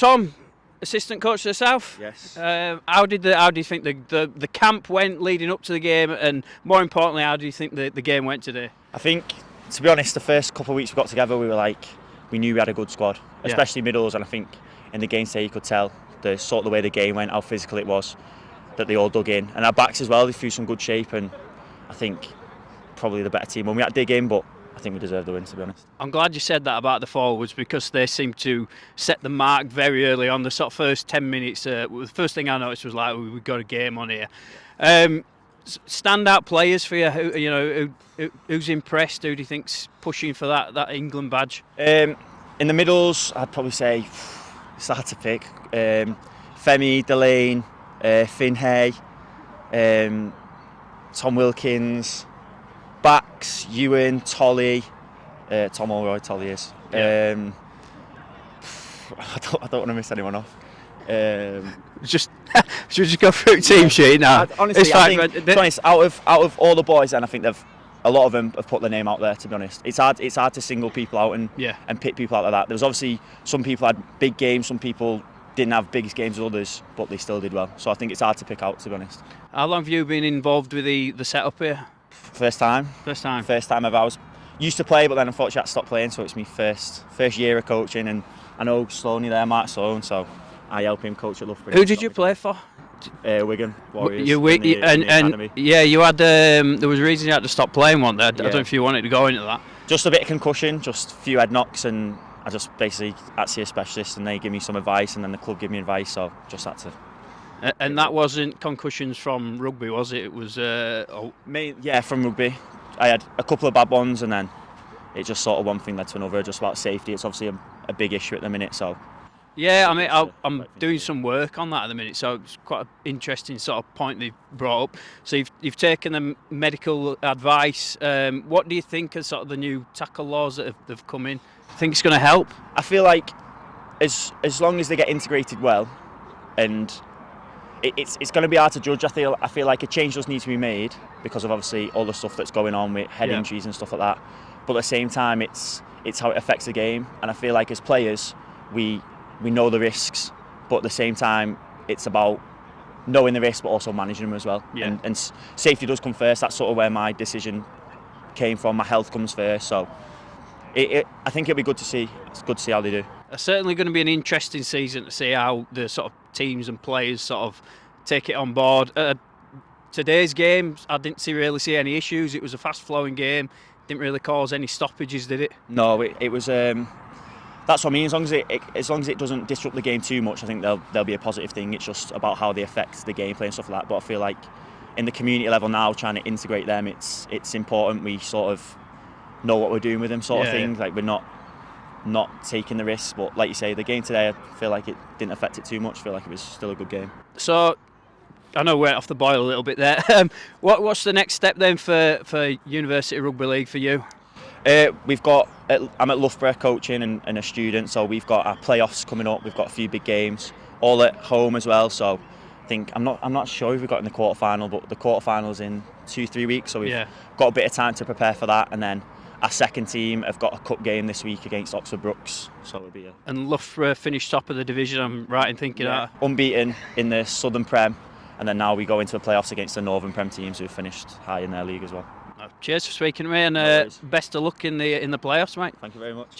Tom, assistant coach of the South. Yes. How do you think the camp went leading up to the game, and more importantly, how do you think the game went today? I think, to be honest, the first couple of weeks we got together, we knew we had a good squad, especially middles, and I think in the game today you could tell the way the game went, how physical it was, that they all dug in, and our backs as well. They threw some good shape, and I think probably the better team when we had to dig in, but I think we deserve the win, to be honest. I'm glad you said that about the forwards, because they seem to set the mark very early on. The sort of first 10 minutes, the first thing I noticed was like, we've got a game on here. Standout players for you, who's impressed? Who do you think's pushing for that England badge? In the middles, I'd probably say it's hard to pick. Femi, Delane, Finn Hay, Tom Wilkins, backs, Ewan, Tolly, Tom O'Roy, Tolly is. I don't want to miss anyone off. Should we just go through team sheet now? Honestly, I think, to be honest, out of all the boys, and I think a lot of them have put their name out there. To be honest, it's hard to single people out and pick people out like that. There was obviously some people had big games, some people didn't have big games as others, but they still did well. So I think it's hard to pick out, to be honest. How long have you been involved with the setup here? First time ever. I was used to play, but then unfortunately I had to stop playing, so it's my first year of coaching, and I know Sloaney there, Mark Sloan, so I help him coach at Loughborough. Who did you play for? Wigan Warriors. You had there was a reason you had to stop playing, wasn't there? I don't know if you wanted to go into that. Just a bit of concussion, just a few head knocks, and I just basically had to see a specialist, and they give me some advice, and then the club give me advice, so just had to. And that wasn't concussions from rugby, was it? It was from rugby. I had a couple of bad ones, and then it just sort of one thing led to another. Just about safety. It's obviously a big issue at the minute, so. Yeah, I mean, I'm doing some work on that at the minute, so it's quite an interesting sort of point they've brought up. So you've taken the medical advice. What do you think of sort of the new tackle laws that have come in? I think it's going to help. I feel like as long as they get integrated well, and it's going to be hard to judge. I feel like a change does need to be made because of obviously all the stuff that's going on with head injuries and stuff like that. But at the same time, it's how it affects the game, and I feel like as players we know the risks, but at the same time it's about knowing the risks but also managing them as well. And safety does come first. That's sort of where my decision came from. My health comes first, so I think it'll be good to see. It's good to see how they do. It's certainly going to be an interesting season to see how the sort of teams and players sort of take it on board. Today's game, I didn't really see any issues. It was a fast-flowing game. Didn't really cause any stoppages, did it? No, it was. That's what I mean. As long as it doesn't disrupt the game too much, I think there'll be a positive thing. It's just about how they affect the gameplay and stuff like that. But I feel like in the community level now, trying to integrate them, it's important. We sort of know what we're doing with them, sort of thing. Like we're not taking the risks. But like you say, the game today, I feel like it didn't affect it too much. I feel like it was still a good game. So I know we're off the boil a little bit there. What's the next step then for University Rugby League for you? I'm at Loughborough coaching and a student, so we've got our playoffs coming up. We've got a few big games, all at home as well. So I think I'm not sure if we've got in the quarterfinal, but the quarterfinal's in 2-3 weeks, so we've got a bit of time to prepare for that. And then our second team have got a cup game this week against Oxford Brooks, so it'll be. And Loughborough finished top of the division. I'm right in thinking that. Unbeaten in the Southern Prem, and then now we go into the playoffs against the Northern Prem teams who finished high in their league as well. Cheers for speaking to me, and best of luck in the playoffs, mate. Thank you very much. Cheers.